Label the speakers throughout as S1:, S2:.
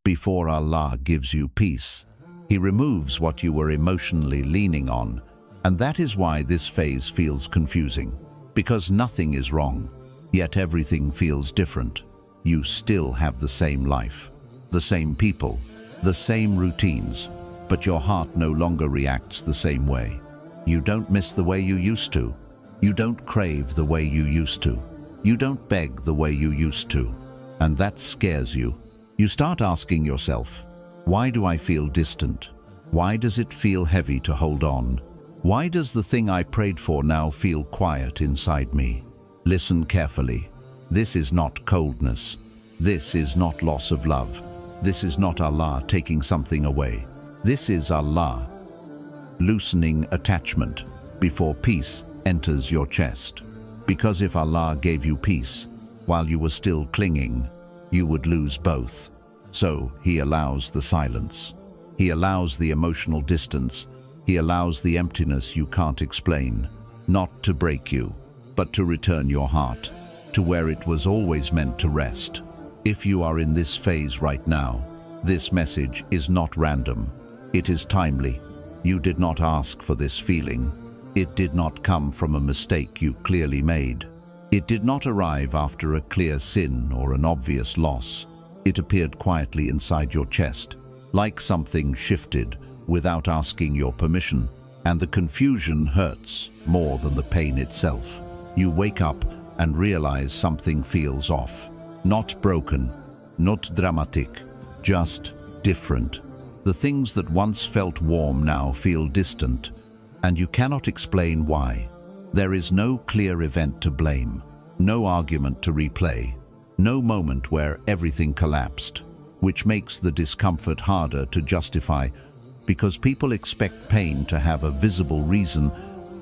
S1: before Allah gives you peace. He removes what you were emotionally leaning on, and that is why this phase feels confusing. Because nothing is wrong, yet everything feels different. You still have the same life, the same people, the same routines, but your heart no longer reacts the same way. You don't miss the way you used to. You don't crave the way you used to. You don't beg the way you used to. And that scares you. You start asking yourself, why do I feel distant? Why does it feel heavy to hold on? Why does the thing I prayed for now feel quiet inside me? Listen carefully. This is not coldness. This is not loss of love. This is not Allah taking something away. This is Allah loosening attachment before peace enters your chest. Because if Allah gave you peace while you were still clinging, you would lose both. So He allows the silence. He allows the emotional distance. He allows the emptiness you can't explain, not to break you, but to return your heart to where it was always meant to rest. If you are in this phase right now, this message is not random. It is timely. You did not ask for this feeling. It did not come from a mistake you clearly made. It did not arrive after a clear sin or an obvious loss. It appeared quietly inside your chest, like something shifted without asking your permission, and the confusion hurts more than the pain itself. You wake up and realize something feels off. Not broken, not dramatic, just different. The things that once felt warm now feel distant, and you cannot explain why. There is no clear event to blame, no argument to replay, no moment where everything collapsed, which makes the discomfort harder to justify because people expect pain to have a visible reason,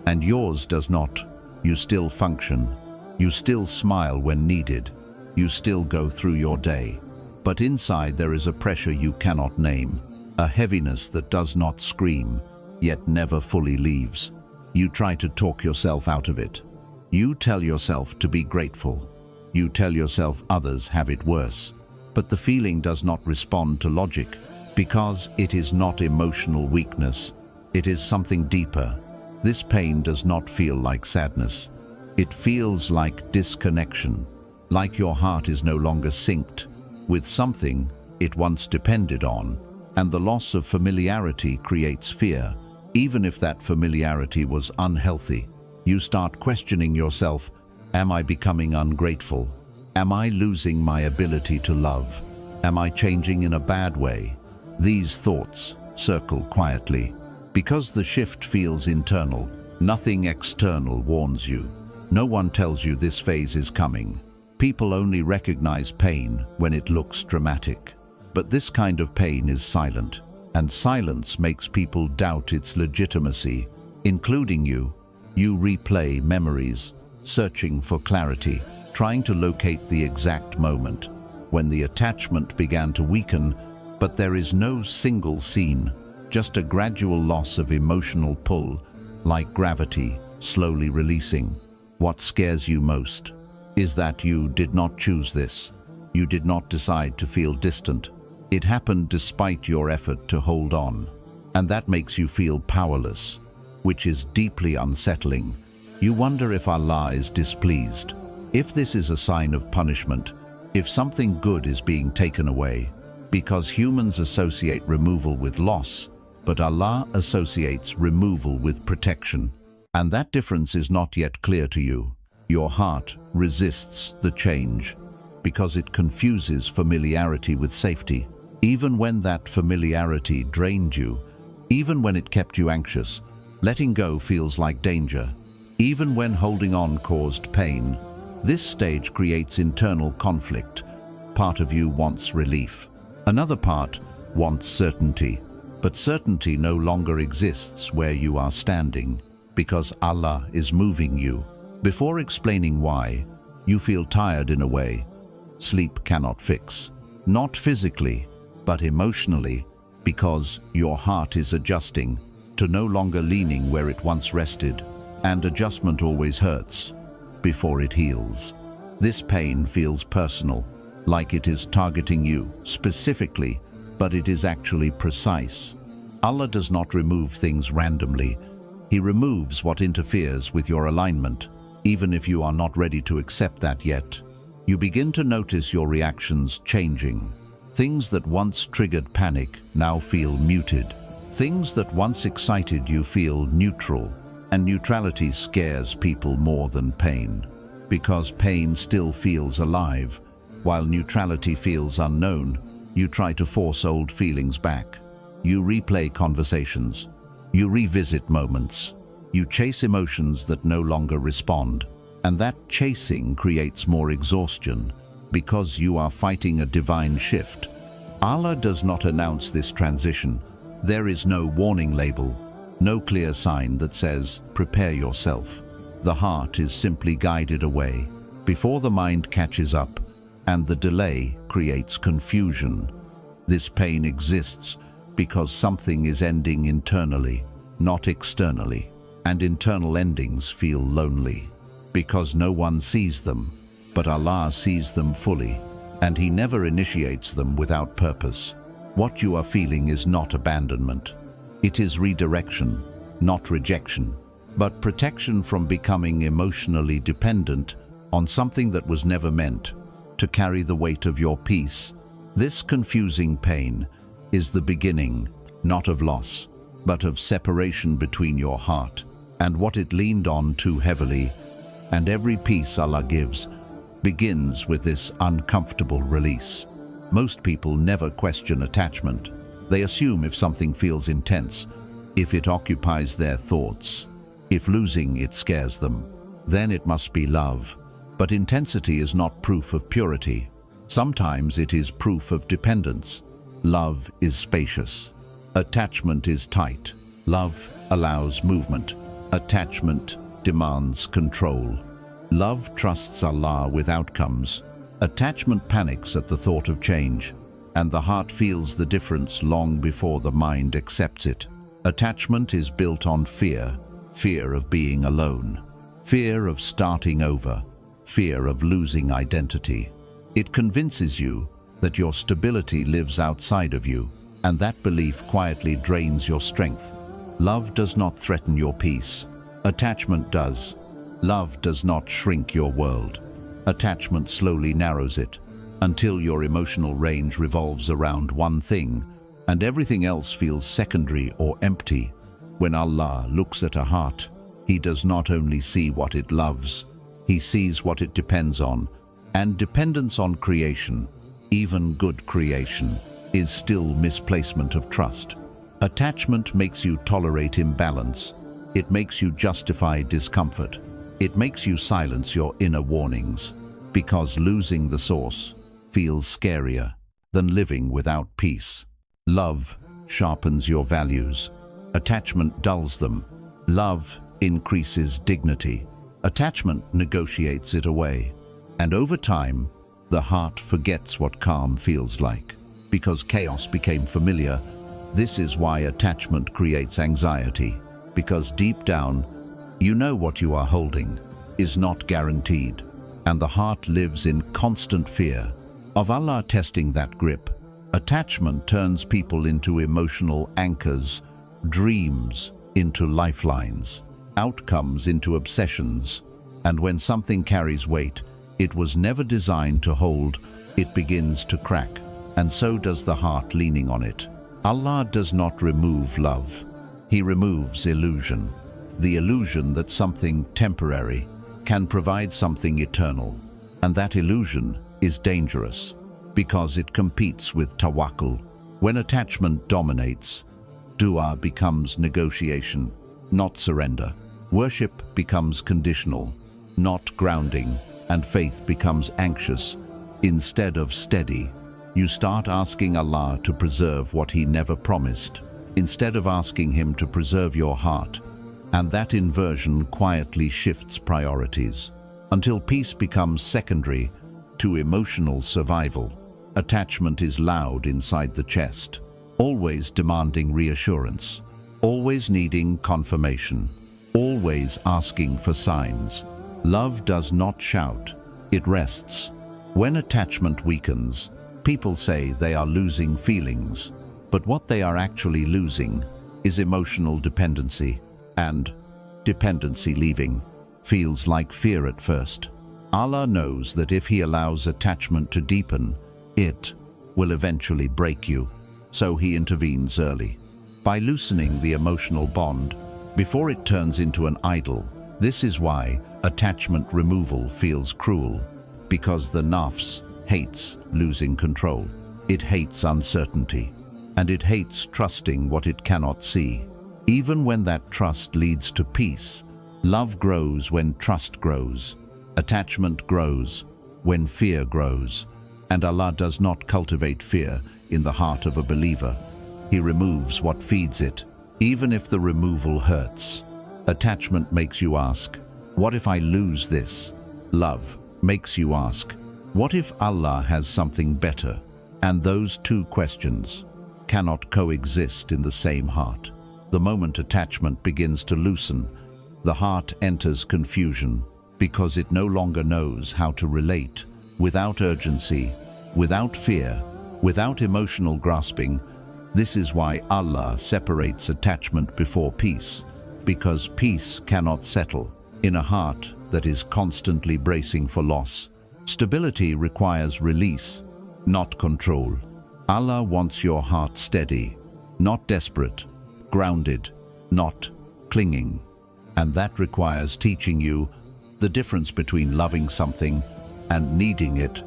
S1: and yours does not. You still function. You still smile when needed. You still go through your day. But inside there is a pressure you cannot name, a heaviness that does not scream, yet never fully leaves. You try to talk yourself out of it. You tell yourself to be grateful. You tell yourself others have it worse. But the feeling does not respond to logic, because it is not emotional weakness. It is something deeper. This pain does not feel like sadness. It feels like disconnection, like your heart is no longer synced with something it once depended on, and the loss of familiarity creates fear. Even if that familiarity was unhealthy, you start questioning yourself, am I becoming ungrateful? Am I losing my ability to love? Am I changing in a bad way? These thoughts circle quietly. Because the shift feels internal, nothing external warns you. No one tells you this phase is coming. People only recognize pain when it looks dramatic. But this kind of pain is silent, and silence makes people doubt its legitimacy, including you. You replay memories, searching for clarity, trying to locate the exact moment when the attachment began to weaken, but there is no single scene, just a gradual loss of emotional pull, like gravity slowly releasing. What scares you most is that you did not choose this. You did not decide to feel distant. It happened despite your effort to hold on. And that makes you feel powerless, which is deeply unsettling. You wonder if Allah is displeased, if this is a sign of punishment, if something good is being taken away, because humans associate removal with loss, but Allah associates removal with protection. And that difference is not yet clear to you. Your heart resists the change because it confuses familiarity with safety. Even when that familiarity drained you, even when it kept you anxious, letting go feels like danger. Even when holding on caused pain, this stage creates internal conflict. Part of you wants relief. Another part wants certainty. But certainty no longer exists where you are standing, because Allah is moving you. Before explaining why, you feel tired in a way sleep cannot fix. Not physically, but emotionally, because your heart is adjusting to no longer leaning where it once rested, and adjustment always hurts before it heals. This pain feels personal, like it is targeting you specifically, but it is actually precise. Allah does not remove things randomly. He removes what interferes with your alignment. Even if you are not ready to accept that yet, you begin to notice your reactions changing. Things that once triggered panic now feel muted. Things that once excited you feel neutral. And neutrality scares people more than pain, because pain still feels alive. While neutrality feels unknown, you try to force old feelings back. You replay conversations. You revisit moments. You chase emotions that no longer respond. And that chasing creates more exhaustion, because you are fighting a divine shift. Allah does not announce this transition. There is no warning label, no clear sign that says, prepare yourself. The heart is simply guided away before the mind catches up, and the delay creates confusion. This pain exists because something is ending internally, not externally, and internal endings feel lonely, because no one sees them, but Allah sees them fully, and He never initiates them without purpose. What you are feeling is not abandonment. It is redirection, not rejection, but protection from becoming emotionally dependent on something that was never meant to carry the weight of your peace. This confusing pain is the beginning, not of loss, but of separation between your heart and what it leaned on too heavily. And every peace Allah gives begins with this uncomfortable release. Most people never question attachment. They assume if something feels intense, if it occupies their thoughts, if losing it scares them, then it must be love. But intensity is not proof of purity. Sometimes it is proof of dependence. Love is spacious. Attachment is tight. Love allows movement. Attachment demands control. Love trusts Allah with outcomes. Attachment panics at the thought of change, and the heart feels the difference long before the mind accepts it. Attachment is built on fear, fear of being alone, fear of starting over, fear of losing identity. It convinces you that your stability lives outside of you, and that belief quietly drains your strength. Love does not threaten your peace. Attachment does. Love does not shrink your world. Attachment slowly narrows it, until your emotional range revolves around one thing, and everything else feels secondary or empty. When Allah looks at a heart, He does not only see what it loves, He sees what it depends on, and dependence on creation, even good creation, is still misplacement of trust. Attachment makes you tolerate imbalance. It makes you justify discomfort. It makes you silence your inner warnings, because losing the source feels scarier than living without peace. Love sharpens your values. Attachment dulls them. Love increases dignity. Attachment negotiates it away. And over time, the heart forgets what calm feels like. Because chaos became familiar, this is why attachment creates anxiety. Because deep down, you know what you are holding is not guaranteed, and the heart lives in constant fear of Allah testing that grip. Attachment turns people into emotional anchors, dreams into lifelines, outcomes into obsessions, and when something carries weight it was never designed to hold, it begins to crack, and so does the heart leaning on it. Allah does not remove love. He removes illusion. The illusion that something temporary can provide something eternal. And that illusion is dangerous because it competes with tawakkul. When attachment dominates, dua becomes negotiation, not surrender. Worship becomes conditional, not grounding, and faith becomes anxious instead of steady. You start asking Allah to preserve what He never promised, instead of asking Him to preserve your heart. And that inversion quietly shifts priorities, until peace becomes secondary to emotional survival. Attachment is loud inside the chest, always demanding reassurance, always needing confirmation, always asking for signs. Love does not shout, it rests. When attachment weakens, People say they are losing feelings, but what they are actually losing is emotional dependency, and dependency leaving feels like fear at first. Allah knows that if He allows attachment to deepen, it will eventually break you, so He intervenes early. By loosening the emotional bond before it turns into an idol. This is why attachment removal feels cruel, because the nafs hates losing control. It hates uncertainty, and it hates trusting what it cannot see. Even when that trust leads to peace, love grows when trust grows. Attachment grows when fear grows, and Allah does not cultivate fear in the heart of a believer. He removes what feeds it, even if the removal hurts. Attachment makes you ask, what if I lose this? Love makes you ask, what if Allah has something better? And those two questions cannot coexist in the same heart. The moment attachment begins to loosen, the heart enters confusion, because it no longer knows how to relate. Without urgency, without fear, without emotional grasping. This is why Allah separates attachment before peace, because peace cannot settle in a heart that is constantly bracing for loss. Stability requires release, not control. Allah wants your heart steady, not desperate, grounded, not clinging. And that requires teaching you the difference between loving something and needing it.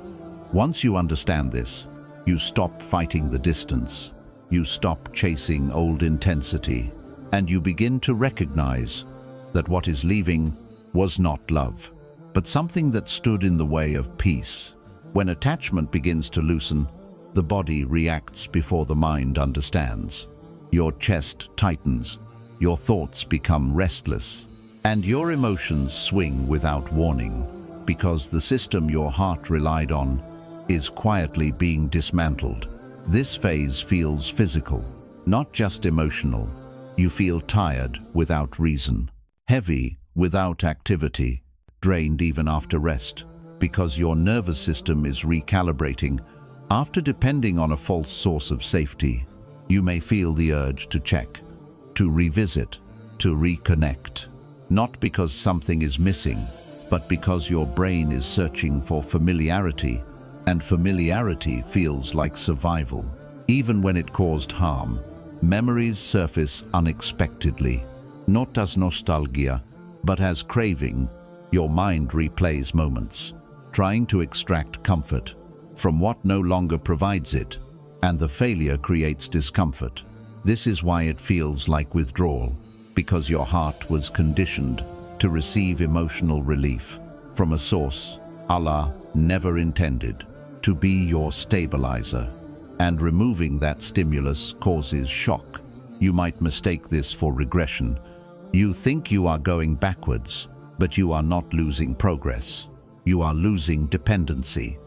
S1: Once you understand this, you stop fighting the distance, you stop chasing old intensity, and you begin to recognize that what is leaving was not love, but something that stood in the way of peace. When attachment begins to loosen, the body reacts before the mind understands. Your chest tightens, your thoughts become restless, and your emotions swing without warning, because the system your heart relied on is quietly being dismantled. This phase feels physical, not just emotional. You feel tired without reason, heavy without activity, drained even after rest, because your nervous system is recalibrating. After depending on a false source of safety, you may feel the urge to check, to revisit, to reconnect. Not because something is missing, but because your brain is searching for familiarity, and familiarity feels like survival. Even when it caused harm, memories surface unexpectedly, not as nostalgia, but as craving. Your mind replays moments, trying to extract comfort from what no longer provides it, and the failure creates discomfort. This is why it feels like withdrawal, because your heart was conditioned to receive emotional relief from a source Allah never intended to be your stabilizer. And removing that stimulus causes shock. You might mistake this for regression. You think you are going backwards, but you are not losing progress. You are losing dependency.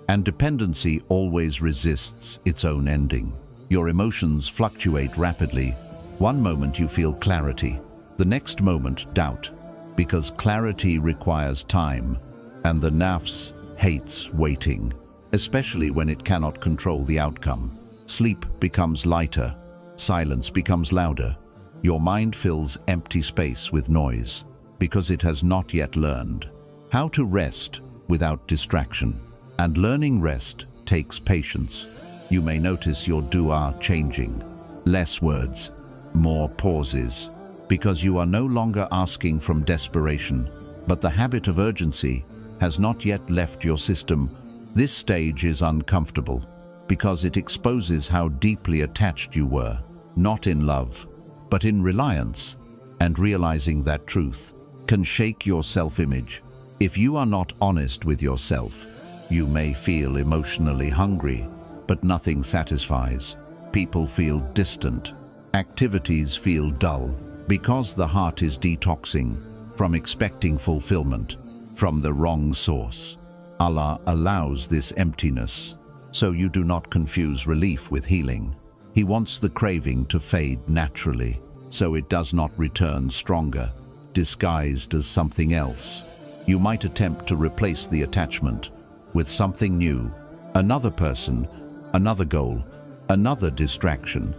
S1: And dependency always resists its own ending. Your emotions fluctuate rapidly. One moment you feel clarity, the next moment doubt, because clarity requires time, and the nafs hates waiting, especially when it cannot control the outcome. Sleep becomes lighter, silence becomes louder. Your mind fills empty space with noise, because it has not yet learned how to rest without distraction. And learning rest takes patience. You may notice your dua changing, less words, more pauses, because you are no longer asking from desperation, but the habit of urgency has not yet left your system. This stage is uncomfortable, because it exposes how deeply attached you were, not in love, but in reliance, and realizing that truth can shake your self-image. If you are not honest with yourself, you may feel emotionally hungry, but nothing satisfies. People feel distant. Activities feel dull, because the heart is detoxing from expecting fulfillment from the wrong source. Allah allows this emptiness, so you do not confuse relief with healing. He wants the craving to fade naturally, so it does not return stronger, disguised as something else. You might attempt to replace the attachment with something new, another person, another goal, another distraction.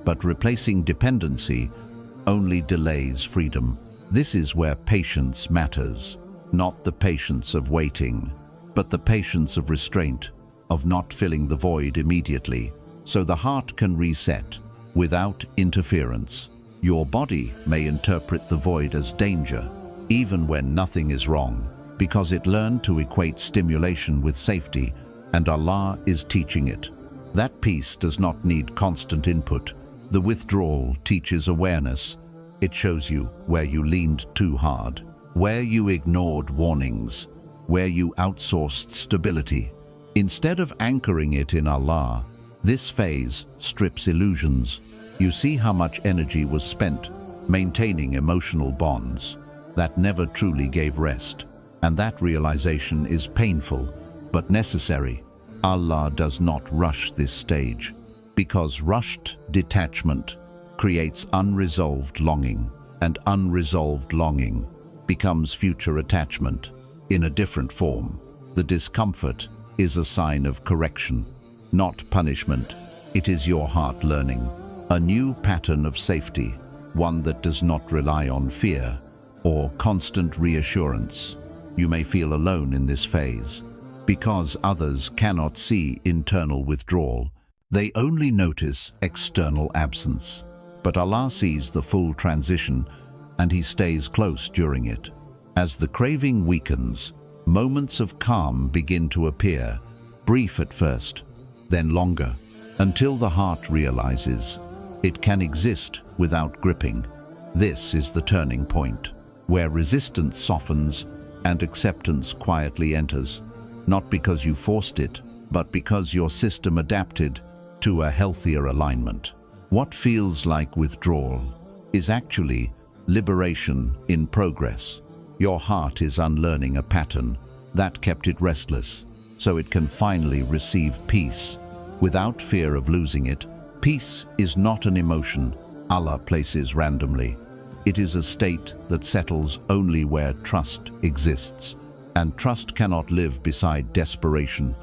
S1: But replacing dependency only delays freedom. This is where patience matters, not the patience of waiting, but the patience of restraint, of not filling the void immediately, so the heart can reset without interference. Your body may interpret the void as danger, even when nothing is wrong, because it learned to equate stimulation with safety, and Allah is teaching it. That peace does not need constant input. The withdrawal teaches awareness. It shows you where you leaned too hard, where you ignored warnings, where you outsourced stability. Instead of anchoring it in Allah, this phase strips illusions. You see how much energy was spent maintaining emotional bonds that never truly gave rest. And that realization is painful, but necessary. Allah does not rush this stage, because rushed detachment creates unresolved longing, and unresolved longing becomes future attachment in a different form. The discomfort is a sign of correction, not punishment. It is your heart learning a new pattern of safety, one that does not rely on fear or constant reassurance. You may feel alone in this phase, because others cannot see internal withdrawal. They only notice external absence. But Allah sees the full transition, and He stays close during it. As the craving weakens, moments of calm begin to appear, brief at first, then longer, until the heart realizes it can exist without gripping. This is the turning point, where resistance softens and acceptance quietly enters, not because you forced it, but because your system adapted to a healthier alignment. What feels like withdrawal is actually liberation in progress. Your heart is unlearning a pattern that kept it restless, so it can finally receive peace without fear of losing it. Peace is not an emotion Allah places randomly. It is a state that settles only where trust exists, and trust cannot live beside desperation.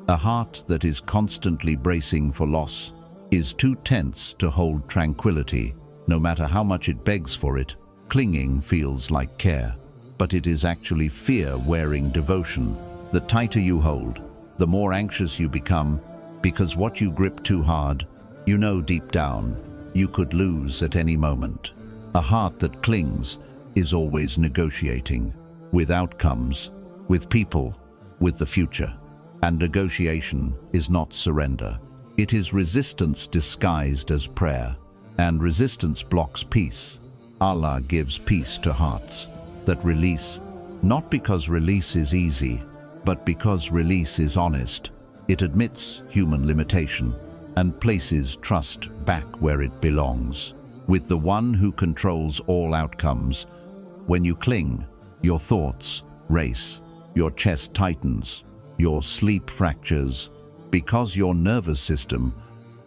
S1: A heart that is constantly bracing for loss is too tense to hold tranquility, no matter how much it begs for it. Clinging feels like care, but it is actually fear wearing devotion. The tighter you hold, the more anxious you become, because what you grip too hard, you know deep down, you could lose at any moment. A heart that clings is always negotiating, with outcomes, with people, with the future. And negotiation is not surrender. It is resistance disguised as prayer, and resistance blocks peace. Allah gives peace to hearts that release, not because release is easy, but because release is honest. It admits human limitation and places trust back where it belongs, with the one who controls all outcomes. When you cling, your thoughts race, your chest tightens, your sleep fractures, because your nervous system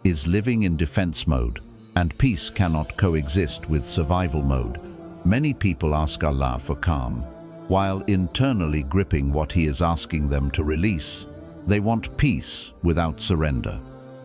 S1: is living in defense mode, and peace cannot coexist with survival mode. Many people ask Allah for calm, while internally gripping what He is asking them to release. They want peace without surrender,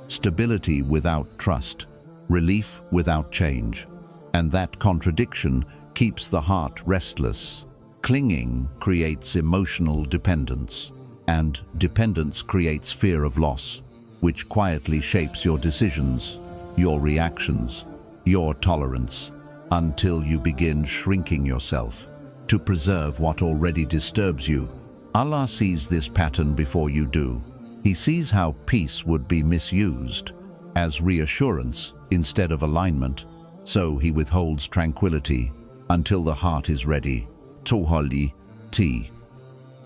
S1: stability without trust, relief without change. And that contradiction keeps the heart restless. Clinging creates emotional dependence, and dependence creates fear of loss, which quietly shapes your decisions, your reactions, your tolerance, until you begin shrinking yourself to preserve what already disturbs you. Allah sees this pattern before you do. He sees how peace would be misused as reassurance instead of alignment, so He withholds tranquility until the heart is ready. Tawakkul,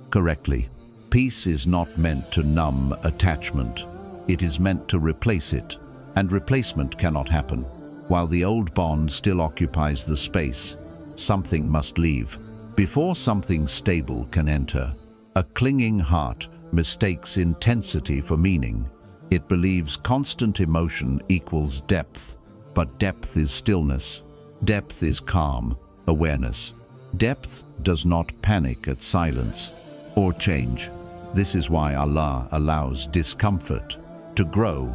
S1: correctly. Peace is not meant to numb attachment. It is meant to replace it, and replacement cannot happen. While the old bond still occupies the space, something must leave before something stable can enter. A clinging heart mistakes intensity for meaning. It believes constant emotion equals depth, but depth is stillness. Depth is calm, awareness. Depth does not panic at silence or change. This is why Allah allows discomfort to grow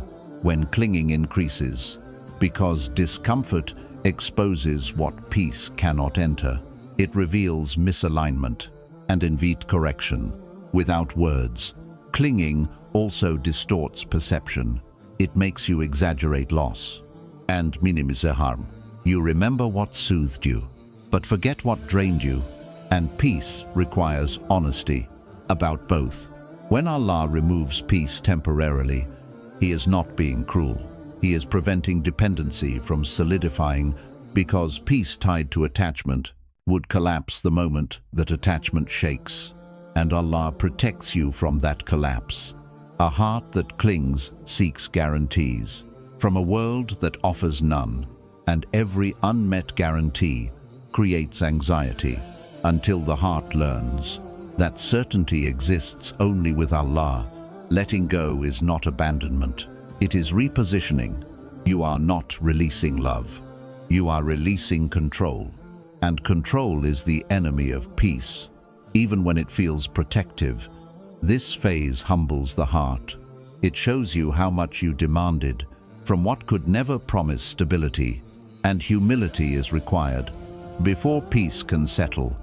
S1: when clinging increases, because discomfort exposes what peace cannot enter. It reveals misalignment and invites correction without words. Clinging also distorts perception. It makes you exaggerate loss and minimize harm. You remember what soothed you, but forget what drained you. And peace requires honesty about both. When Allah removes peace temporarily, He is not being cruel. He is preventing dependency from solidifying, because peace tied to attachment would collapse the moment that attachment shakes. And Allah protects you from that collapse. A heart that clings seeks guarantees from a world that offers none, and every unmet guarantee creates anxiety until the heart learns that certainty exists only with Allah. Letting go is not abandonment. It is repositioning. You are not releasing love. You are releasing control. And control is the enemy of peace. Even when it feels protective, this phase humbles the heart. It shows you how much you demanded from what could never promise stability, and humility is required before peace can settle.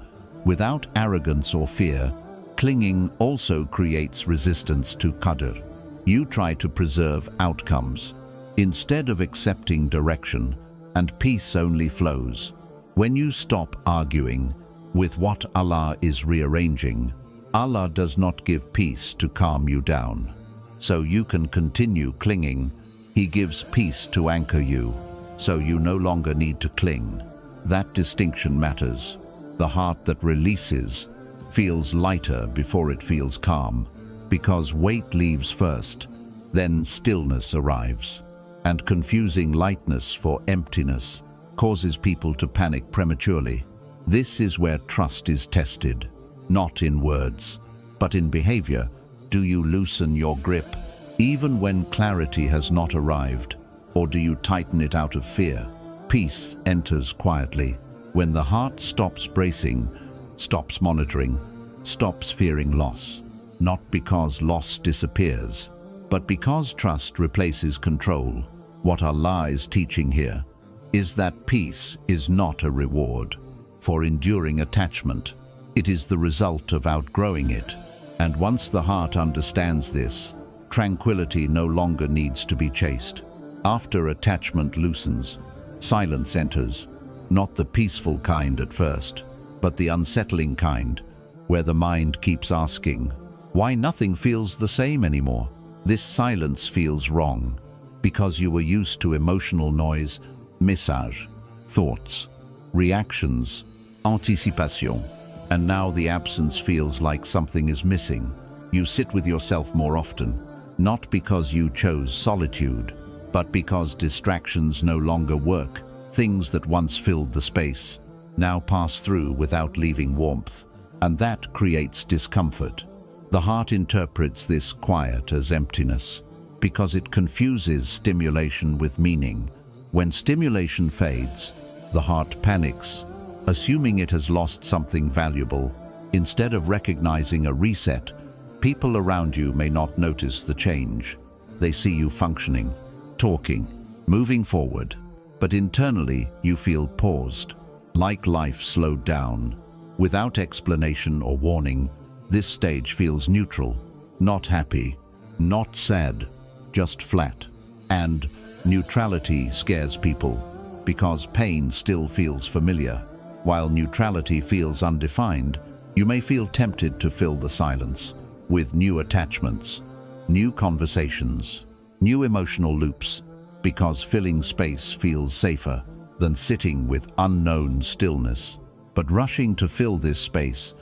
S1: Without arrogance or fear, clinging also creates resistance to Qadr. You try to preserve outcomes instead of accepting direction, and peace only flows when you stop arguing with what Allah is rearranging. Allah does not give peace to calm you down, so you can continue clinging. He gives peace to anchor you, so you no longer need to cling. That distinction matters. The heart that releases feels lighter before it feels calm, because weight leaves first, then stillness arrives. And confusing lightness for emptiness causes people to panic prematurely. This is where trust is tested, not in words, but in behavior. Do you loosen your grip even when clarity has not arrived, or do you tighten it out of fear? Peace enters quietly when the heart stops bracing, stops monitoring, stops fearing loss. Not because loss disappears, but because trust replaces control. What Allah is teaching here is that peace is not a reward for enduring attachment. It is the result of outgrowing it. And once the heart understands this, tranquility no longer needs to be chased. After attachment loosens, silence enters, not the peaceful kind at first, but the unsettling kind, where the mind keeps asking, why nothing feels the same anymore? This silence feels wrong, because you were used to emotional noise, message, thoughts, reactions, anticipation, and now the absence feels like something is missing. You sit with yourself more often, not because you chose solitude, but because distractions no longer work. Things that once filled the space now pass through without leaving warmth, and that creates discomfort. The heart interprets this quiet as emptiness, because it confuses stimulation with meaning. When stimulation fades, the heart panics, assuming it has lost something valuable. Instead of recognizing a reset, people around you may not notice the change. They see you functioning, talking, moving forward, but internally you feel paused, like life slowed down. Without explanation or warning, this stage feels neutral, not happy, not sad, just flat. And neutrality scares people, because pain still feels familiar. While neutrality feels undefined, you may feel tempted to fill the silence with new attachments, new conversations, new emotional loops, because filling space feels safer than sitting with unknown stillness. But rushing to fill this space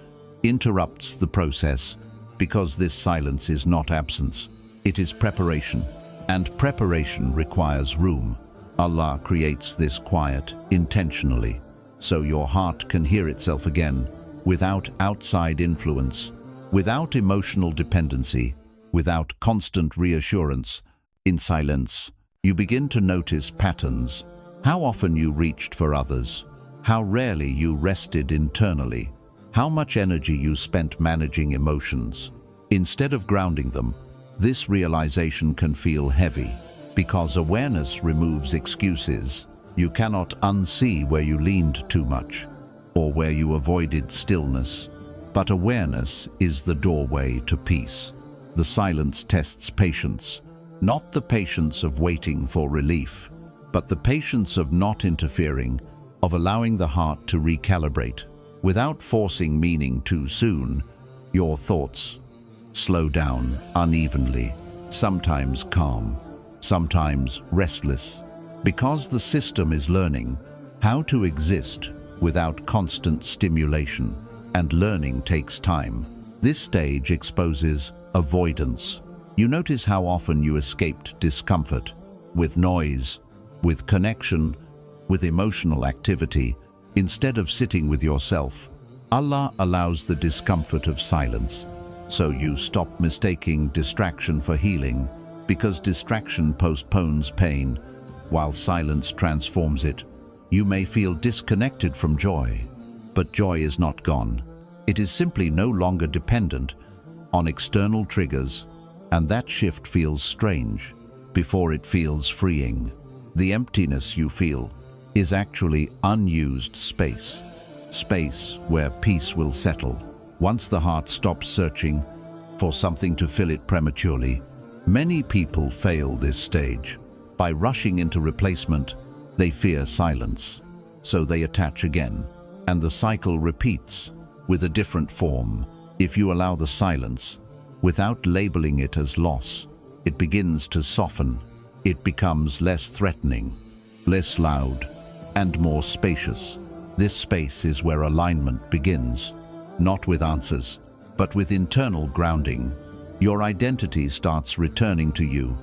S1: interrupts the process, because this silence is not absence, it is preparation, and preparation requires room. Allah creates this quiet intentionally, so your heart can hear itself again, without outside influence, without emotional dependency, without constant reassurance. In silence, you begin to notice patterns. How often you reached for others, how rarely you rested internally, how much energy you spent managing emotions. Instead of grounding them, This realization can feel heavy, because awareness removes excuses. You cannot unsee where you leaned too much, or where you avoided stillness. But awareness is the doorway to peace. The silence tests patience, not the patience of waiting for relief, but the patience of not interfering, of allowing the heart to recalibrate. Without forcing meaning too soon, your thoughts slow down unevenly, sometimes calm, sometimes restless, because the system is learning how to exist without constant stimulation, and learning takes time. This stage exposes avoidance. You notice how often you escaped discomfort with noise, with connection, with emotional activity, instead of sitting with yourself. Allah allows the discomfort of silence, so you stop mistaking distraction for healing, because distraction postpones pain, while silence transforms it. You may feel disconnected from joy, but joy is not gone. It is simply no longer dependent on external triggers, and that shift feels strange before it feels freeing. The emptiness you feel is actually unused space, space where peace will settle. Once the heart stops searching for something to fill it prematurely. Many people fail this stage. By rushing into replacement, they fear silence, so they attach again, and the cycle repeats with a different form. If you allow the silence, without labeling it as loss, it begins to soften. It becomes less threatening, less loud, and more spacious. This space is where alignment begins, not with answers, but with internal grounding. Your identity starts returning to you,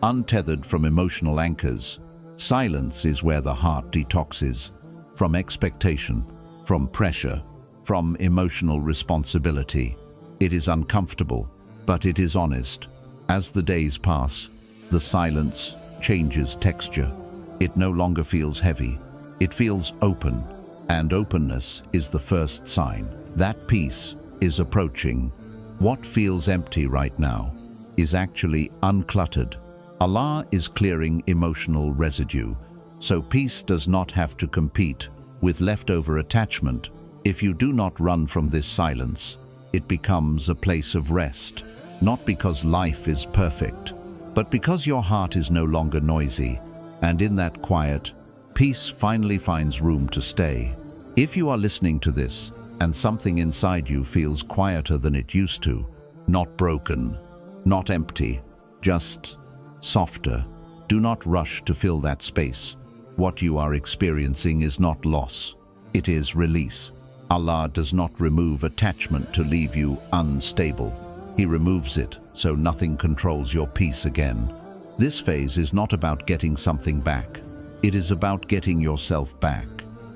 S1: untethered from emotional anchors. Silence is where the heart detoxes from expectation, from pressure, from emotional responsibility. It is uncomfortable, but it is honest. As the days pass, the silence changes texture. It no longer feels heavy. It feels open, and openness is the first sign that peace is approaching. What feels empty right now is actually uncluttered. Allah is clearing emotional residue, so peace does not have to compete with leftover attachment. If you do not run from this silence, it becomes a place of rest, not because life is perfect, but because your heart is no longer noisy, and in that quiet, peace finally finds room to stay. If you are listening to this, and something inside you feels quieter than it used to, not broken, not empty, just softer, do not rush to fill that space. What you are experiencing is not loss, it is release. Allah does not remove attachment to leave you unstable. He removes it so nothing controls your peace again. This phase is not about getting something back. It is about getting yourself back.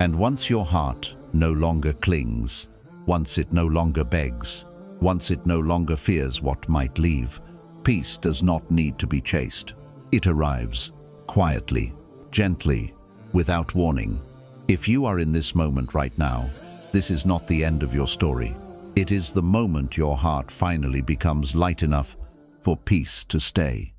S1: And once your heart no longer clings, once it no longer begs, once it no longer fears what might leave, peace does not need to be chased. It arrives quietly, gently, without warning. If you are in this moment right now, this is not the end of your story. It is the moment your heart finally becomes light enough for peace to stay.